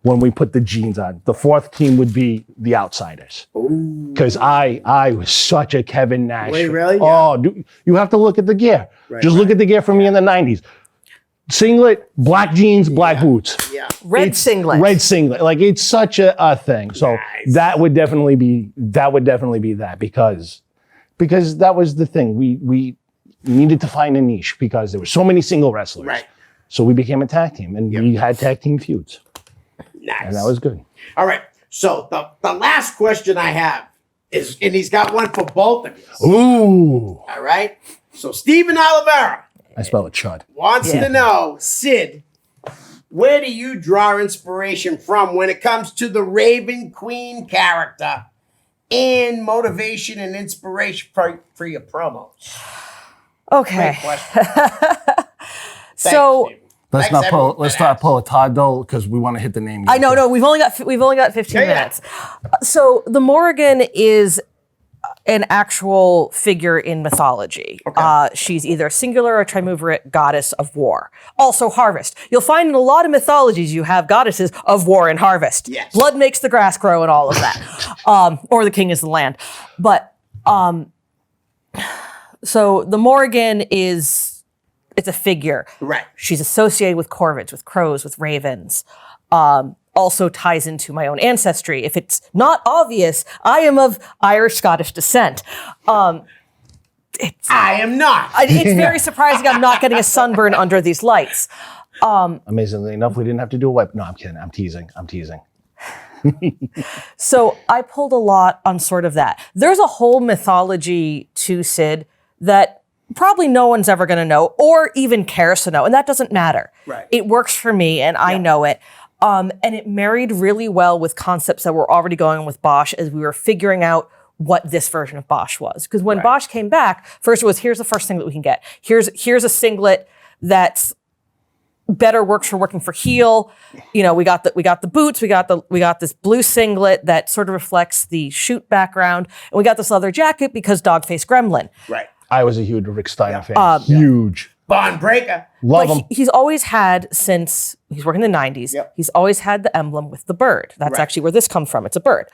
when we put the jeans on. The fourth team would be the Outsiders. Because I was such a Kevin Nash. Wait, really? Oh, you have to look at the gear. Just look at the gear from me in the 90s. Singlet, black jeans, black boots. Yeah. Red singlet. Red singlet. Like, it's such a thing. So Nice. that would definitely be that, because that was the thing. We needed to find a niche because there were so many single wrestlers. Right. So we became a tag team, and we had tag team feuds, Nice. and that was good. All right. So the last question I have is, and he's got one for both of you. Ooh. All right. So Stephen Oliveira I spell it chud. wants to know, Sid, where do you draw inspiration from when it comes to the Raven Queen character and motivation and inspiration for your promos? Okay. Great question. So Thanks, Stephen. Let's Thanks, everyone, for let's that. not pull a Todd though, because we want to hit the name. I know, no, we've only got 15 Yeah. minutes. So the Morrigan is an actual figure in mythology. She's either a singular or triumvirate goddess of war. Also harvest. You'll find in a lot of mythologies you have goddesses of war and harvest. Yes. Blood makes the grass grow and all of that. Or the king is the land. But so the Morrigan it's a figure. Right. She's associated with corvids, with crows, with ravens. Also ties into my own ancestry. If it's not obvious, I am of Irish-Scottish descent. I am not. It's very surprising I'm not getting a sunburn under these lights. Amazingly enough, we didn't have to do a wipe. No, I'm kidding. I'm teasing. So I pulled a lot on sort of that. There's a whole mythology to Sid that probably no one's ever going to know or even cares to know, and that doesn't matter. Right. It works for me, and I know it. And it married really well with concepts that were already going on with Bosch as we were figuring out what this version of Bosch was. Because when Bosch came back, first it was, here's the first thing that we can get. Here's a singlet that's better works for working for heel. You know, we got the boots, we got this blue singlet that sort of reflects the shoot background, and we got this leather jacket because Dogface Gremlin. Right. I was a huge Rick Steiner fan. Huge. Bond breaker. Love But him. he's always had, since he's working in the 90s, he's always had the emblem with the bird. That's actually where this comes from. It's a bird.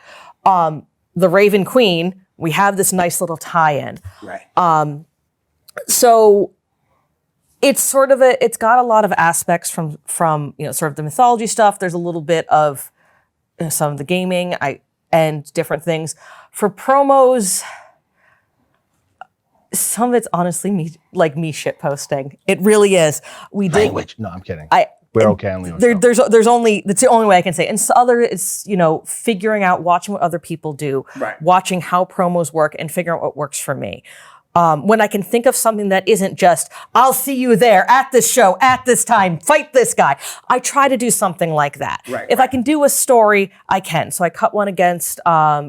The Raven Queen, we have this nice little tie-in. Right. So it's sort of it's got a lot of aspects from sort of the mythology stuff. There's a little bit of some of the gaming and different things. For promos, some of it's honestly me shit posting. It really is. Language. No, I'm kidding. We're okay on Leo's show. There's only, that's the only way I can say it. And so other, it's, figuring out, watching what other people do, watching how promos work and figuring out what works for me. When I can think of something that isn't just, I'll see you there at this show, at this time, fight this guy. I try to do something like that. If I can do a story, I can. So I cut one against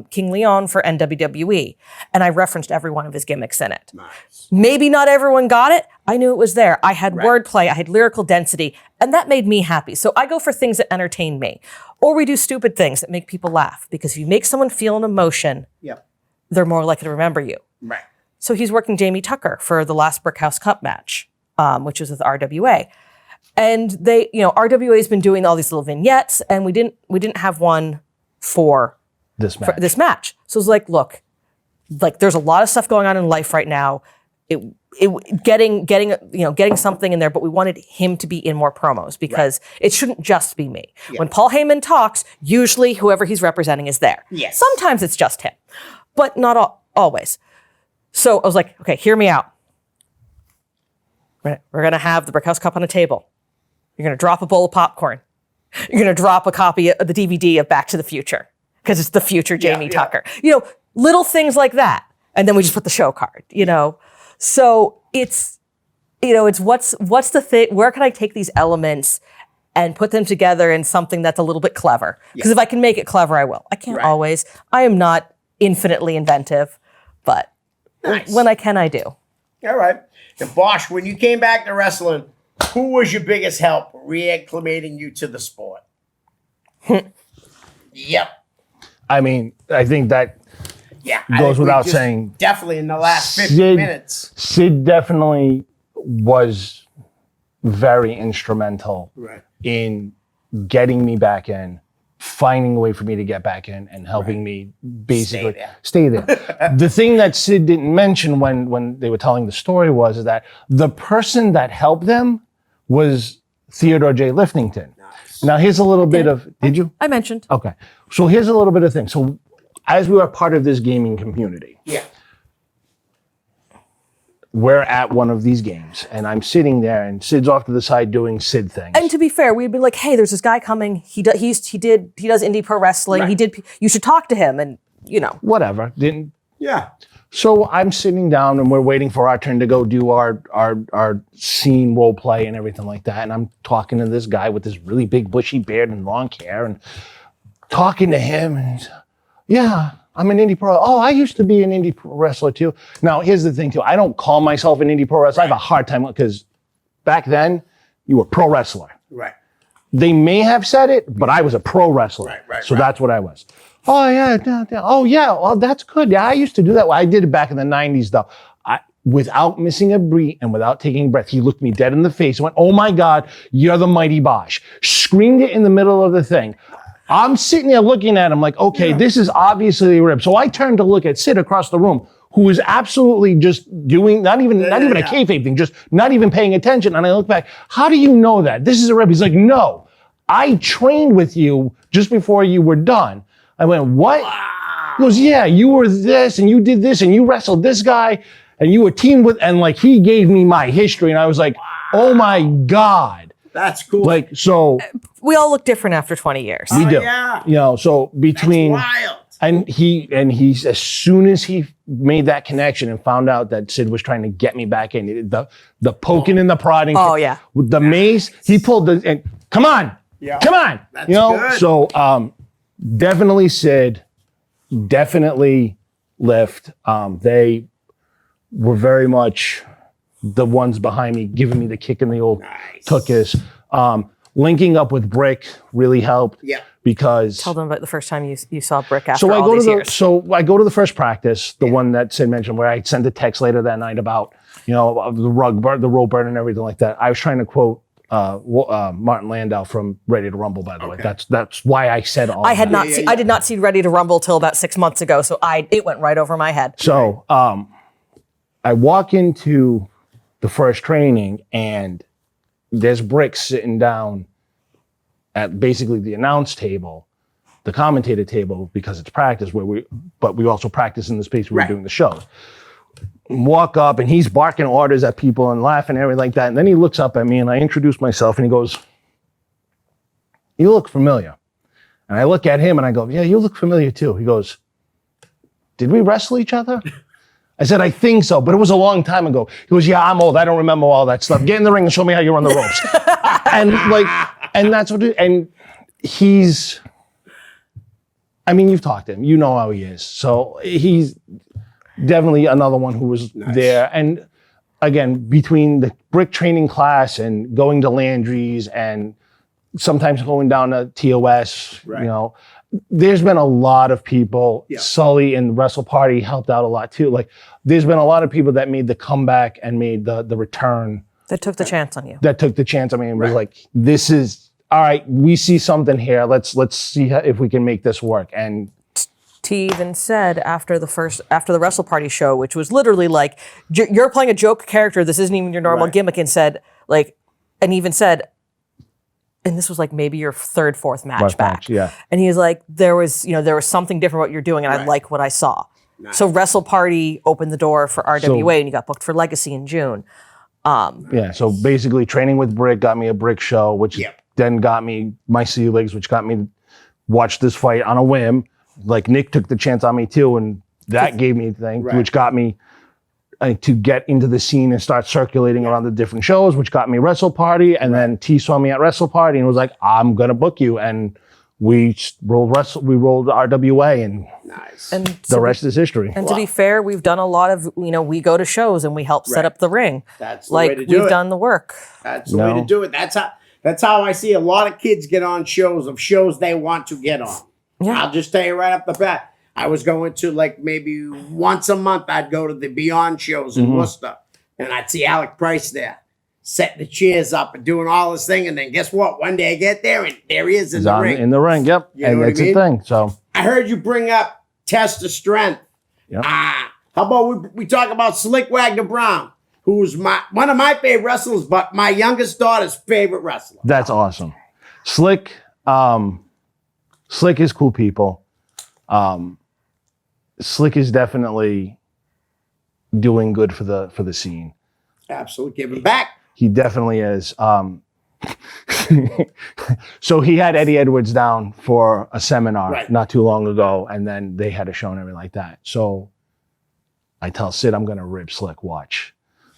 King Leon for NWWE, and I referenced every one of his gimmicks in it. Nice. Maybe not everyone got it. I knew it was there. I had wordplay, I had lyrical density, and that made me happy. So I go for things that entertain me. Or we do stupid things that make people laugh, because if you make someone feel an emotion, they're more likely to remember you. Right. So he's working Jamie Tucker for the last Brickhouse Cup match, which was with RWA. And they, RWA's been doing all these little vignettes, and we didn't have one for This match. this match. So it's like, look, like there's a lot of stuff going on in life right now. Getting something in there, but we wanted him to be in more promos because it shouldn't just be me. Yeah. When Paul Heyman talks, usually whoever he's representing is there. Yes. Sometimes it's just him, but not always. So I was like, okay, hear me out. We're going to have the Brickhouse Cup on a table. You're going to drop a bowl of popcorn. You're going to drop a copy of the DVD of Back to the Future because it's the future Jamie Tucker. Little things like that. And then we just put the show card, So it's what's the thing, where can I take these elements and put them together in something that's a little bit clever? Because if I can make it clever, I will. I can't always. I am not infinitely inventive, but when I can, I do. All right. And Bosch, when you came back to wrestling, who was your biggest help reacclimating you to the sport? Yep. I mean, I think that goes without saying. Definitely in the last 50 minutes. Sid definitely was very instrumental in getting me back in, finding a way for me to get back in, and helping me basically stay there. The thing that Sid didn't mention when they were telling the story was that the person that helped them was Theodore J. Liftington. Nice. Now here's a little bit of, did you? I mentioned. Okay. So here's a little bit of thing. So as we are part of this gaming community, we're at one of these games, and I'm sitting there, and Sid's off to the side doing Sid things. And to be fair, we'd be like, "Hey, there's this guy coming. He does indie pro wrestling. You should talk to him." And whatever. So I'm sitting down, and we're waiting for our turn to go do our scene role play and everything like that. And I'm talking to this guy with this really big bushy beard and long hair, and talking to him, and he's, I'm an indie pro. Oh, I used to be an indie pro wrestler too. Now, here's the thing too. I don't call myself an indie pro wrestler. I have a hard time because back then you were pro wrestler. Right. They may have said it, but I was a pro wrestler. So that's what I was. Oh yeah. Oh yeah. Well, that's good. Yeah, I used to do that. Well, I did it back in the 90s though. Without missing a beat and without taking a breath, he looked me dead in the face and went, "Oh my God, you're the mighty Bosch." Screamed it in the middle of the thing. I'm sitting there looking at him like, okay, this is obviously a rib. So I turned to look at Sid across the room, who was absolutely just doing, not even a kayfabe thing, just not even paying attention. And I look back, how do you know that? This is a rib. He's like, no, I trained with you just before you were done. I went, what? Wow. He goes, yeah, you were this and you did this and you wrestled this guy and you were teamed with, and like he gave me my history. And I was like, oh my God. That's cool. Like, so. We all look different after 20 years. We do. Yeah. So between. That's wild. And he's as soon as he made that connection and found out that Sid was trying to get me back in, the poking and the prodding. Oh yeah. With the mace, he pulled and come on. Yeah. Come on. That's good. So definitely Sid, definitely Lift. They were very much the ones behind me, giving me the kick in the old tuchus. Linking up with Brick really helped. Yeah. Because tell them about the first time you saw Brick after all these years. So I go to the first practice, the one that Sid mentioned, where I sent a text later that night about the rope burn and everything like that. I was trying to quote Martin Landau from Ready to Rumble, by the way. That's why I said all. I did not see Ready to Rumble till about 6 months ago, so it went right over my head. So I walk into the first training, and there's Brick sitting down at basically the announce table, the commentator table, because it's practice but we also practice in the space where we're doing the show. Walk up, and he's barking orders at people and laughing and everything like that. And then he looks up at me, and I introduce myself, and he goes, "You look familiar." And I look at him, and I go, "Yeah, you look familiar too." He goes, "Did we wrestle each other?" I said, "I think so, but it was a long time ago." He goes, "Yeah, I'm old. I don't remember all that stuff. Get in the ring and show me how you run the ropes." and that's what and he's, I mean, you've talked to him. You know how he is. So he's definitely another one who was there. And again, between the Brick training class and going to Landry's and sometimes going down to TOS, there's been a lot of people. Sully and Wrestle Party helped out a lot too. Like, there's been a lot of people that made the comeback and made the return That took the chance on you. that took the chance. I mean, it was Right. like, this is all right. We see something here. Let's see if we can make this work. And T even said after the Wrestle Party show, which was literally like, you're playing a joke character. This isn't even your normal Right. gimmick. And said like, and even said, and this was like maybe your third, fourth match Fourth back. match, yeah. And he was like, there was something different what you're doing, and I Right. like what I saw. Nice. So Wrestle Party opened the door for RWA, and you got booked for Legacy in June. yeah, so basically training with Brick got me a Brick show, which Yep. then got me my Sea Legs, which got me to watch this fight on a whim. Like Nick took the chance on me too, and that gave me a thing, Right. which got me to get into the scene and start circulating around the different shows, which got me Wrestle Party. And then T saw me at Wrestle Party and was like, I'm gonna book you. And we rolled RWA, and Nice. And the rest is history. And to be fair, we've done a lot of, we go to shows and we help set Right. up the ring. That's the way Like to do we've it. done the work. That's the way to do it. That's how I see a lot of kids get on shows they want to get on. Yeah. I'll just tell you right off the bat. I was going to like maybe once a month. I'd go to the Beyond shows in Worcester, and I'd see Alec Price there, setting the chairs up and doing all this thing. And then guess what? One day I get there, and there he is in He's the on ring. in the ring, yep. You know And what I that's a mean? thing. So I heard you bring up Test of Strength. Yep. How about we talk about Slick Wagner Brown, who's one of my favorite wrestlers, but my youngest daughter's favorite wrestler. that's awesome. Slick is cool people. Slick is definitely doing good for the scene. Absolutely, giving back. He definitely is. So he had Eddie Edwards down for a seminar Right. not too long ago, and then they had a show and everything like that. So I tell Sid, I'm gonna rib Slick, watch.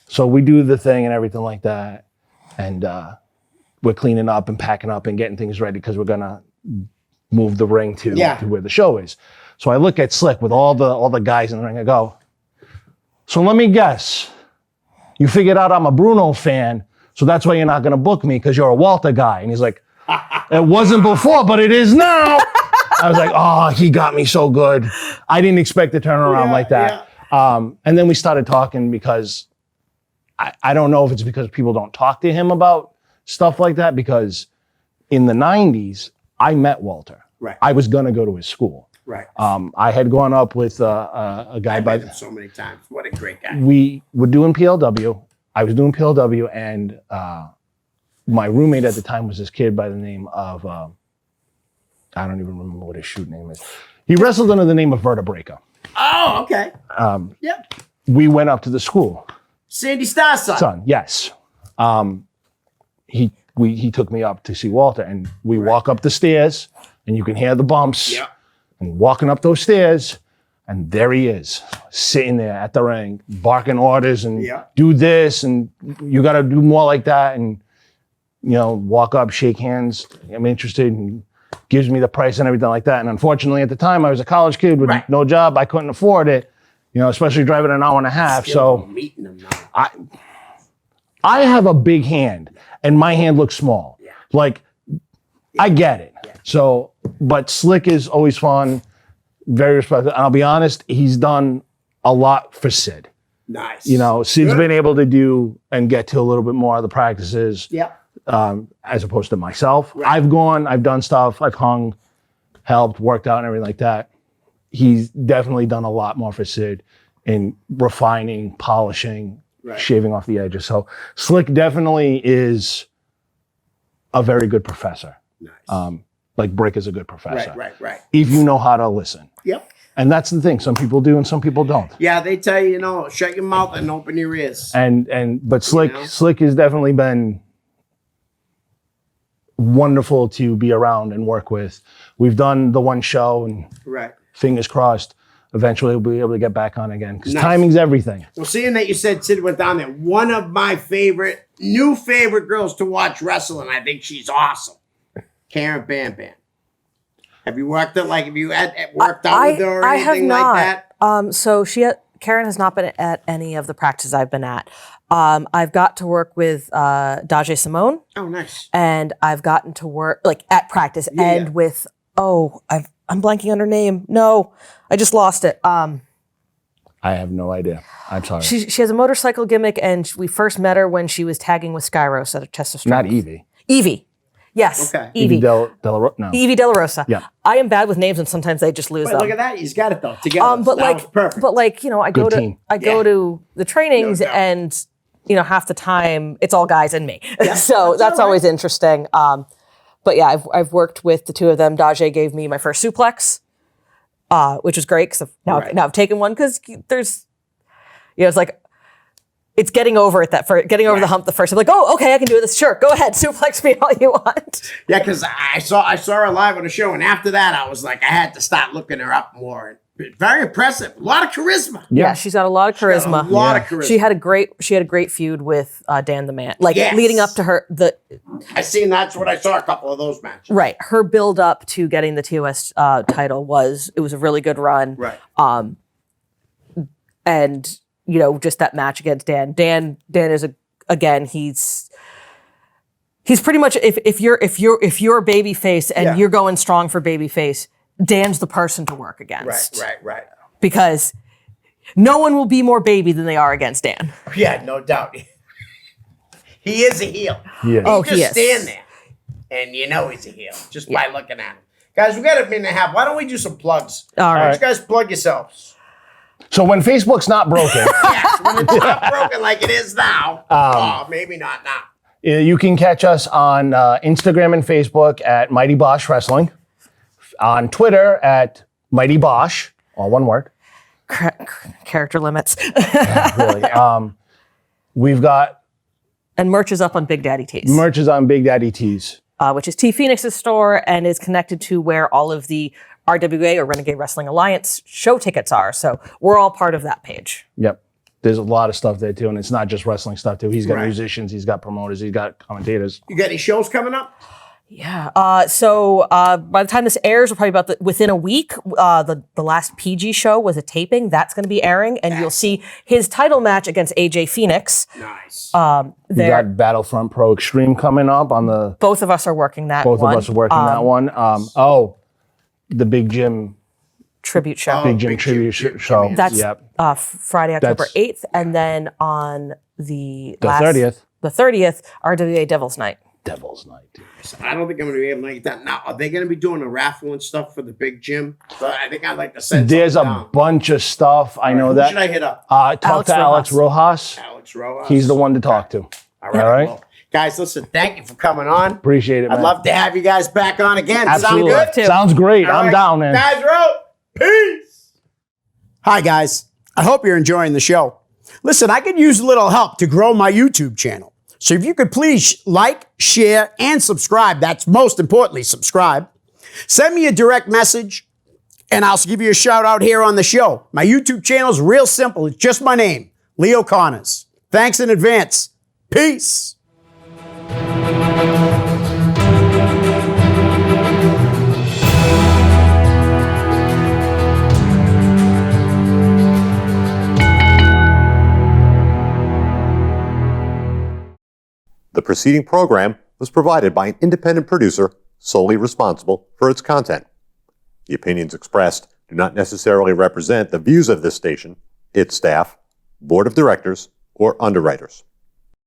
So we do the thing and everything like that, and we're cleaning up and packing up and getting things ready because we're gonna move the ring to where the show is. So I look at Slick with all the guys in the ring. I go, so let me guess. You figured out I'm a Bruno fan, so that's why you're not going to book me because you're a Walter guy. And he's like, it wasn't before, but it is now. I was like, oh, he got me so good. I didn't expect to turn around like that. And then we started talking because I don't know if it's because people don't talk to him about stuff like that, because in the 90s, I met Walter. Right. I was going to go to his school. Right. I had gone up with a guy I've by met him so many times. What a great guy. we were doing PLW. I was doing PLW, and my roommate at the time was this kid by the name of, I don't even remember what his shoot name is. He wrestled under the name of Vertebraker. Oh, okay. Yep. We went up to the school. Sandy Star's son. Yes. He took me up to see Walter, and we walk up the stairs, and you can hear the bumps. Yep. And walking up those stairs, and there he is, sitting there at the ring, barking orders and Yeah. do this, and you got to do more like that, and walk up, shake hands. I'm interested, and gives me the price and everything like that. And unfortunately, at the time, I was a college kid with Right. no job. I couldn't afford it, especially driving an hour and a half. Still So meeting him now. I have a big hand, and my hand looks small. Yeah. Like, I get it. So, but Slick is always fun, very respectful. And I'll be honest, he's done a lot for Sid. Nice. Sid's Good. been able to do and get to a little bit more of the practices, Yep. as opposed to myself. Right. I've done stuff, I've hung, helped, worked out, and everything like that. He's definitely done a lot more for Sid in refining, polishing, Right. shaving off the edges. So Slick definitely is a very good professor. Nice. Like Brick is a good professor. Right. If you know how to listen. Yep. And that's the thing. Some people do and some people don't. Yeah, they tell you, shut your mouth and open your ears. But Slick has definitely been wonderful to be around and work with. We've done the one show, and Right. fingers crossed, eventually we'll be able to get back on again, because Nice. timing's everything. Well, seeing that you said Sid went down there, one of my new favorite girls to watch wrestle, and I think she's awesome, Karen Bam Bam. Have you worked with her or I have anything not. like that? So Karen has not been at any of the practices I've been at. I've got to work with Daje Simone, Oh, nice. and I've gotten to work like at practice and yeah. with I'm blanking on her name. No, I just lost it. I have no idea. I'm sorry. She has a motorcycle gimmick, and we first met her when she was tagging with Skyros at a Test of Strength. Not Evie. Evie. Yes. Okay. Evie. No. Evie De La Rosa. Yeah. I am bad with names, and sometimes I just lose Wait, them. look at that. He's got it though. Together. But That was perfect. I go Good to team. to the trainings, No doubt. and half the time it's all guys and me. Yeah, So that's all right. always interesting. But yeah, I've worked with the two of them. Dajae gave me my first suplex, which was great because now I've taken one because there's, it's like. It's getting over it getting over the hump the first time. Like, oh, okay, I can do this. Sure, go ahead, suplex me all you want. Yeah, because I saw her live on the show, and after that, I was like, I had to start looking her up more. Very impressive. A lot of charisma. Yeah, she's got a lot of charisma. A lot of charisma. She had a great feud with Dan the Man. Like Yes. leading up to her I seen that's what I saw a couple of those matches. right. Her build up to getting the TOS title was a really good run. Right. And just that match against Dan. Dan is he's pretty much if you're a baby face and you're going strong for baby face, Dan's the person to work against. Right. Because no one will be more baby than they are against Dan. Yeah, no doubt. He is a heel. Yeah. Oh, Just he is. stand there, and he's a heel just by looking at him. Guys, we got a minute and a half. Why don't we do some plugs? All right. You guys plug yourselves. So when Facebook's not broken, Yes, when it's not broken like it is now. Maybe not now. you can catch us on Instagram and Facebook at Mighty Bosch Wrestling, on Twitter at Mighty Bosch, all one word. Character limits. Really. We've got And merch is up on Big Daddy Tees, merches on Big Daddy Tees. which is T Phoenix's store and is connected to where all of the RWA or Renegade Wrestling Alliance show tickets are. So we're all part of that page. Yep. There's a lot of stuff there too, and it's not just wrestling stuff too. He's got Right. musicians, he's got promoters, he's got commentators. You got any shows coming up? Yeah. So by the time this airs, we're probably within a week. The last PG show was a taping. That's going to be airing, and you'll see his title match against AJ Phoenix. Nice. We got Battlefront Pro Extreme coming up on the. Both of us are working that Both one. of us are working that one. The Big Jim Tribute show. Big Jim Big tribute Jim, show. That's Yep. Friday, October That's- 8th. And then on the 30th. The 30th, RWA Devil's Night. Devil's Night. I don't think I'm going to be able to make that. Now, are they going to be doing a raffle and stuff for the Big Gym? So I think I'd like to send There's a something down. bunch of stuff. I know Who that. should I hit up? Talk Alex to Alex Rojas. Alex Rojas. He's the one to talk to. All right. All right. Well, guys, listen, thank you for coming on. Appreciate it, man. I'd love to have you guys back on again. Absolutely. Sound good? Too. Sounds great. All I'm right. down, man. Guys, we're out. Peace. Hi, guys. I hope you're enjoying the show. Listen, I could use a little help to grow my YouTube channel. So if you could please like, share, and subscribe. That's most importantly, subscribe. Send me a direct message, and I'll give you a shout out here on the show. My YouTube channel is real simple. It's just my name, Leo Connors. Thanks in advance. Peace. The preceding program was provided by an independent producer solely responsible for its content. The opinions expressed do not necessarily represent the views of this station, its staff, board of directors, or underwriters.